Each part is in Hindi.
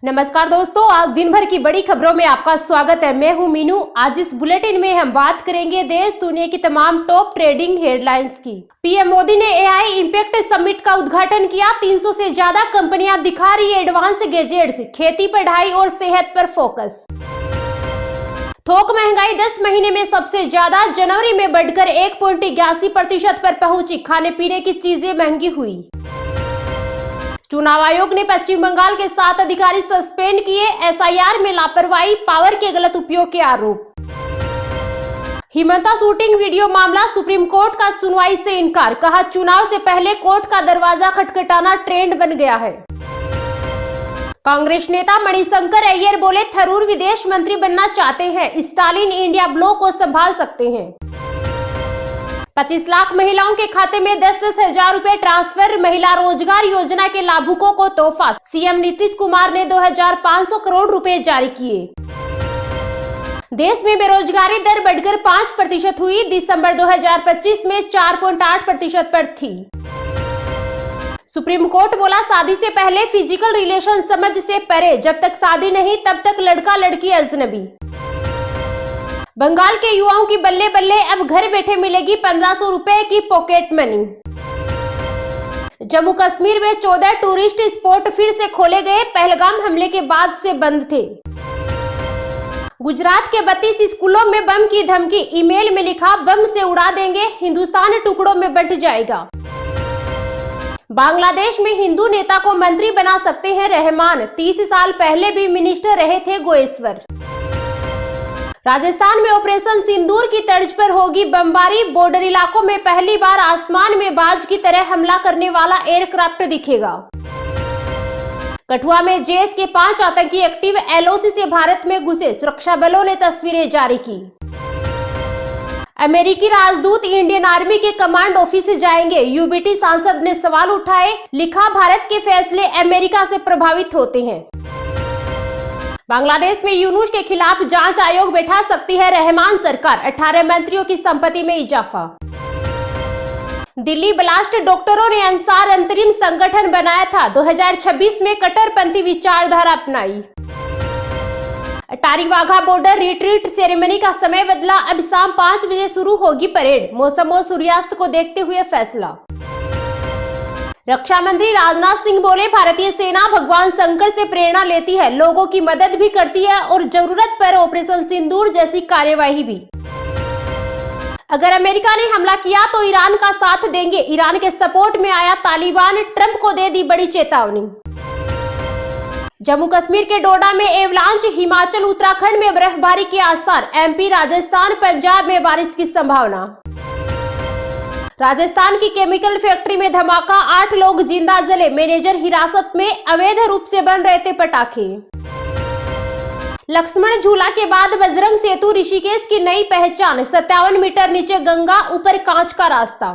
नमस्कार दोस्तों, आज दिन भर की बड़ी खबरों में आपका स्वागत है। मैं हूं मीनू। आज इस बुलेटिन में हम बात करेंगे देश दुनिया की तमाम टॉप ट्रेडिंग हेडलाइंस की। पीएम मोदी ने एआई इंपैक्ट समिट का उद्घाटन किया। 300 से ज्यादा कंपनियां दिखा रही एडवांस गैजेट्स, खेती, पढ़ाई और सेहत पर फोकस। थोक महंगाई 10 महीने में सबसे ज्यादा, जनवरी में बढ़कर 1.81% पर पहुंची। खाने पीने की चीजें महंगी हुई। चुनाव आयोग ने पश्चिम बंगाल के 7 अधिकारी सस्पेंड किए। एसआईआर में लापरवाही, पावर के गलत उपयोग के आरोप। हिमंता शूटिंग वीडियो मामला, सुप्रीम कोर्ट का सुनवाई से इनकार। कहा, चुनाव से पहले कोर्ट का दरवाजा खटखटाना ट्रेंड बन गया है। कांग्रेस नेता मणिशंकर अय्यर बोले, थरूर विदेश मंत्री बनना चाहते हैं, स्टालिन इंडिया ब्लॉक को संभाल सकते हैं। 25 लाख महिलाओं के खाते में 10-10 हजार रुपए ट्रांसफर। महिला रोजगार योजना के लाभुकों को तोहफा। सीएम नीतीश कुमार ने 2500 करोड़ रुपए जारी किए। देश में बेरोजगारी दर बढ़कर 5% हुई। दिसंबर 2025 में 4.8% पर थी। सुप्रीम कोर्ट बोला, शादी से पहले फिजिकल रिलेशन समझ से परे, जब तक शादी नहीं तब तक लड़का लड़की अजनबी। बंगाल के युवाओं की बल्ले बल्ले, अब घर बैठे मिलेगी 1500 रुपए की पॉकेट मनी। जम्मू कश्मीर में 14 टूरिस्ट स्पॉट फिर से खोले गए, पहलगाम हमले के बाद से बंद थे। गुजरात के 32 स्कूलों में बम की धमकी, ईमेल में लिखा, बम से उड़ा देंगे, हिंदुस्तान टुकड़ों में बंट जाएगा। बांग्लादेश में हिंदू नेता को मंत्री बना सकते हैं रहमान, 30 साल पहले भी मिनिस्टर रहे थे गोएश्वर। राजस्थान में ऑपरेशन सिंदूर की तर्ज पर होगी बमबारी। बॉर्डर इलाकों में पहली बार आसमान में बाज की तरह हमला करने वाला एयरक्राफ्ट दिखेगा। कठुआ में जैश के 5 आतंकी एक्टिव, एलओसी से भारत में घुसे, सुरक्षा बलों ने तस्वीरें जारी की। अमेरिकी राजदूत इंडियन आर्मी के कमांड ऑफिस जाएंगे, यूबीटी सांसद ने सवाल उठाए। लिखा, भारत के फैसले अमेरिका से प्रभावित होते हैं। बांग्लादेश में यूनुस के खिलाफ जांच आयोग बैठा सकती है रहमान सरकार, 18 मंत्रियों की संपत्ति में इजाफा। दिल्ली ब्लास्ट डॉक्टरों ने अंसार अंतरिम संगठन बनाया था, 2026 में कट्टरपंथी विचारधारा अपनाई। Attari Wagah border retreat ceremony का समय बदला, अब शाम 5 बजे शुरू होगी परेड। मौसम और सूर्यास्त को देखते हुए फैसला। रक्षा मंत्री राजनाथ सिंह बोले, भारतीय सेना भगवान शंकर से प्रेरणा लेती है, लोगों की मदद भी करती है और जरूरत पर ऑपरेशन सिंदूर जैसी कार्यवाही भी। अगर अमेरिका ने हमला किया तो ईरान का साथ देंगे, ईरान के सपोर्ट में आया तालिबान, ट्रंप को दे दी बड़ी चेतावनी। जम्मू कश्मीर के डोडा में एवलांच, हिमाचल उत्तराखंड में बर्फबारी के आसार, एमपी राजस्थान पंजाब में बारिश की संभावना। राजस्थान की केमिकल फैक्ट्री में धमाका, 8 लोग जिंदा जले, मैनेजर हिरासत में, अवैध रूप से बन रहे थे पटाखे। लक्ष्मण झूला के बाद बजरंग सेतु, ऋषिकेश की नई पहचान, 57 मीटर नीचे गंगा, ऊपर कांच का रास्ता।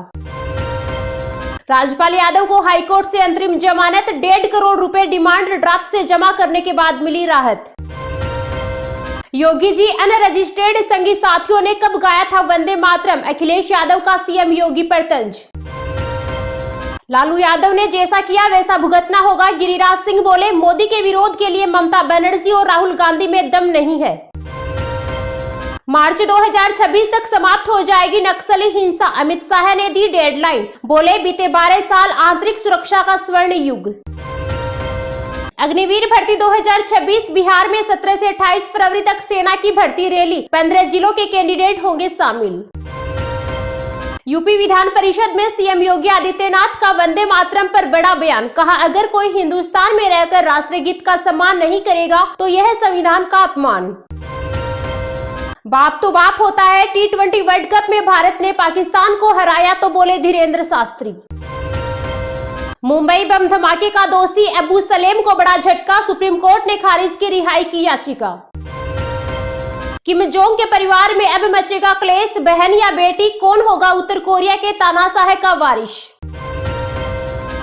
राजपाल यादव को हाईकोर्ट से अंतरिम जमानत, 1.5 करोड़ रुपए डिमांड ड्राफ्ट से जमा करने के बाद मिली राहत। योगी जी अनरजिस्टर्ड संगी साथियों ने कब गाया था वंदे मातरम, अखिलेश यादव का सीएम योगी पर तंज। लालू यादव ने जैसा किया वैसा भुगतना होगा, गिरिराज सिंह बोले, मोदी के विरोध के लिए ममता बनर्जी और राहुल गांधी में दम नहीं है। मार्च 2026 तक समाप्त हो जाएगी नक्सली हिंसा, अमित शाह ने दी डेडलाइन, बोले, बीते 12 साल आंतरिक सुरक्षा का स्वर्ण युग। अग्निवीर भर्ती 2026, बिहार में 17 से 28 फरवरी तक सेना की भर्ती रैली, 15 जिलों के कैंडिडेट होंगे शामिल। यूपी विधान परिषद में सीएम योगी आदित्यनाथ का वंदे मातरम पर बड़ा बयान। कहा, अगर कोई हिंदुस्तान में रहकर राष्ट्रगीत का सम्मान नहीं करेगा तो यह संविधान का अपमान। बाप तो बाप होता है, T20 वर्ल्ड कप में भारत ने पाकिस्तान को हराया तो बोले धीरेन्द्र शास्त्री। मुंबई बम धमाके का दोषी अबू सलेम को बड़ा झटका, सुप्रीम कोर्ट ने खारिज की रिहाई की याचिका। किम जोंग के परिवार में अब मचेगा क्लेश, बहन या बेटी, कौन होगा उत्तर कोरिया के तानाशाह का वारिस।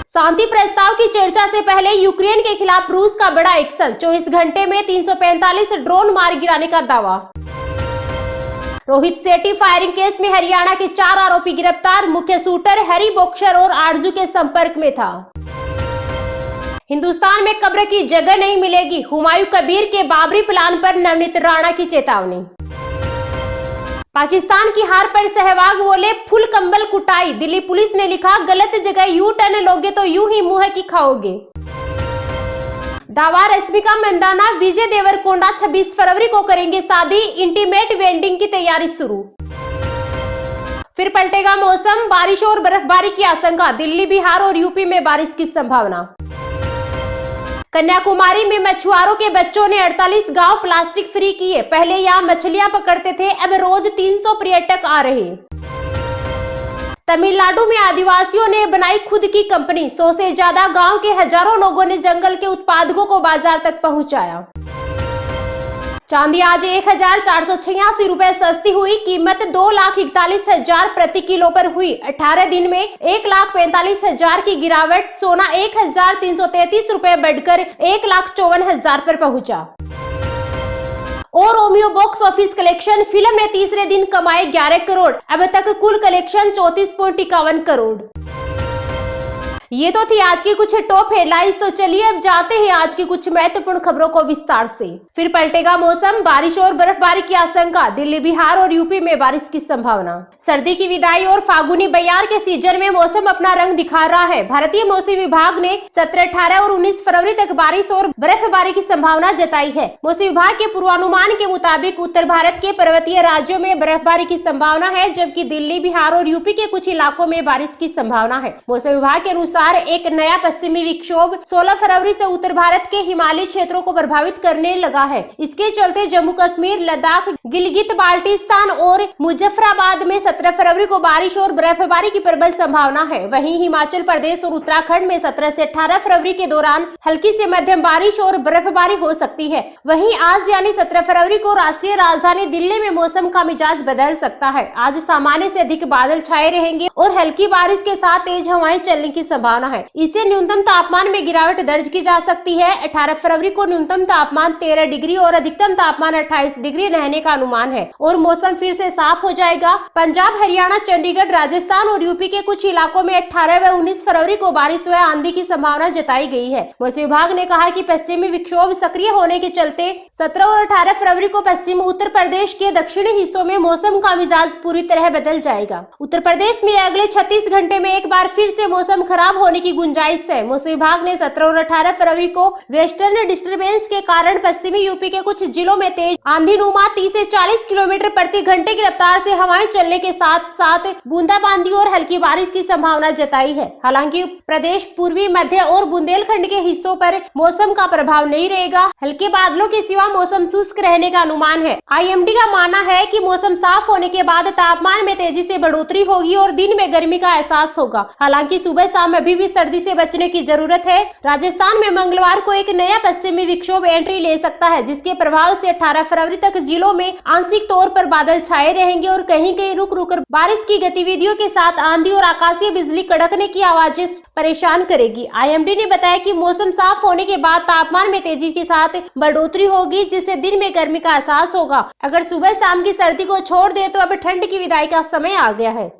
शांति प्रस्ताव की चर्चा से पहले यूक्रेन के खिलाफ रूस का बड़ा एक्शन, 24 घंटे में 345 ड्रोन मार गिराने का दावा। रोहित शेट्टी फायरिंग केस में हरियाणा के 4 आरोपी गिरफ्तार, मुख्य शूटर हैरी बॉक्सर और आरजू के संपर्क में था। हिंदुस्तान में कब्र की जगह नहीं मिलेगी, हुमायूं कबीर के बाबरी प्लान पर नवनीत राणा की चेतावनी। पाकिस्तान की हार पर सहवाग बोले, फुल कंबल कुटाई। दिल्ली पुलिस ने लिखा, गलत जगह यू टर्न लोगे तो यूं ही मुंह की खाओगे। दावा, रश्मिका मंदाना विजय देवरकोंडा 26 फरवरी को करेंगे शादी, इंटीमेट वेडिंग की तैयारी शुरू। फिर पलटेगा मौसम, बारिश और बर्फबारी की आशंका, दिल्ली, बिहार और यूपी में बारिश की संभावना। कन्याकुमारी में मछुआरों के बच्चों ने 48 गांव प्लास्टिक फ्री किए। पहले यहां मछलियां पकड़ते थे, अब रोज 300 पर्यटक आ रहे। तमिलनाडु में आदिवासियों ने बनाई खुद की कंपनी, 100 से ज्यादा गांव के हजारों लोगों ने जंगल के उत्पादों को बाजार तक पहुंचाया। चांदी आज 1486 रुपए सस्ती हुई, कीमत 2,41,000 प्रति किलो पर हुई। 18 दिन में 1,45,000 की गिरावट। सोना 1,333 रुपए बढ़कर 1,54,000 पर पहुंचा। और Romeo box office collection, film ने तीसरे दिन कमाए 11 करोड़, अब तक कुल कलेक्शन 34.51 करोड़। ये तो थी आज की कुछ टॉप हेडलाइंस। तो चलिए अब जाते हैं आज की कुछ महत्वपूर्ण खबरों को विस्तार से। फिर पलटेगा मौसम, बारिश और बर्फबारी की आशंका, दिल्ली, बिहार और यूपी में बारिश की संभावना। सर्दी की विदाई और फागुनी बयार के सीजन में मौसम अपना रंग दिखा रहा है। भारतीय मौसम विभाग ने 17, 18 और 19 फरवरी तक बारिश और बर्फबारी की संभावना जताई है। मौसम विभाग के पूर्वानुमान के मुताबिक उत्तर भारत के पर्वतीय राज्यों में बर्फबारी की संभावना है, जबकि दिल्ली, बिहार और यूपी के कुछ इलाकों में बारिश की संभावना है। मौसम विभाग के अनुसार एक नया पश्चिमी विक्षोभ 16 फरवरी से उत्तर भारत के हिमालयी क्षेत्रों को प्रभावित करने लगा है। इसके चलते जम्मू कश्मीर, लद्दाख, गिलगित बाल्टिस्तान और मुजफ्फराबाद में 17 फरवरी को बारिश और बर्फबारी की प्रबल संभावना है। वहीं हिमाचल प्रदेश और उत्तराखंड में 17 से 18 फरवरी के दौरान हल्की से मध्यम बारिश और बर्फबारी हो सकती है। वहीं आज यानी 17 फरवरी को राष्ट्रीय राजधानी दिल्ली में मौसम का मिजाज बदल सकता है। आज सामान्य से अधिक बादल छाए रहेंगे और हल्की बारिश के साथ तेज हवाएं चलने की संभावना है। इससे न्यूनतम तापमान में गिरावट दर्ज की जा सकती है। 18 फरवरी को न्यूनतम तापमान 13 डिग्री और अधिकतम तापमान 28 डिग्री रहने का अनुमान है और मौसम फिर से साफ हो जाएगा। पंजाब, हरियाणा, चंडीगढ़, राजस्थान और यूपी के कुछ इलाकों में 18 व 19 फरवरी को बारिश व आंधी की संभावना जताई गई है। मौसम विभाग ने कहा कि पश्चिमी विक्षोभ सक्रिय होने के चलते 17 और 18 फरवरी को पश्चिम उत्तर प्रदेश के दक्षिणी हिस्सों में मौसम का मिजाज पूरी तरह बदल जाएगा। उत्तर प्रदेश में अगले 36 घंटे में एक बार फिर से मौसम खराब होने की गुंजाइश है। मौसम विभाग ने 17 और 18 फरवरी को वेस्टर्न डिस्टर्बेंस के कारण पश्चिमी यूपी के कुछ जिलों में तेज आंधीनुमा 30 से 40 किलोमीटर प्रति घंटे की रफ्तार से हवाएं चलने के साथ साथ बूंदाबांदी और हल्की बारिश की संभावना जताई है। हालांकि प्रदेश पूर्वी, मध्य और बुंदेलखंड के हिस्सों पर मौसम का प्रभाव नहीं रहेगा। हल्के बादलों के सिवा मौसम शुष्क रहने का अनुमान है। IMD का मानना है कि मौसम साफ होने के बाद तापमान में तेजी से बढ़ोतरी होगी और दिन में गर्मी का एहसास होगा। हालांकि सुबह शाम अभी भी सर्दी से बचने की जरूरत है। राजस्थान में मंगलवार को एक नया पश्चिमी विक्षोभ एंट्री ले सकता है, जिसके प्रभाव से 18 फरवरी तक जिलों में आंशिक तौर पर बादल छाए रहेंगे और कहीं कहीं रुक रुक कर बारिश की गतिविधियों के साथ आंधी और आकाशीय बिजली कड़कने की आवाजें परेशान करेगी। IMD ने बताया कि मौसम साफ होने के बाद तापमान में तेजी के साथ बढ़ोतरी होगी, जिससे दिन में गर्मी का एहसास होगा। अगर सुबह शाम की सर्दी को छोड़ दे तो अब ठंड की विदाई का समय आ गया है।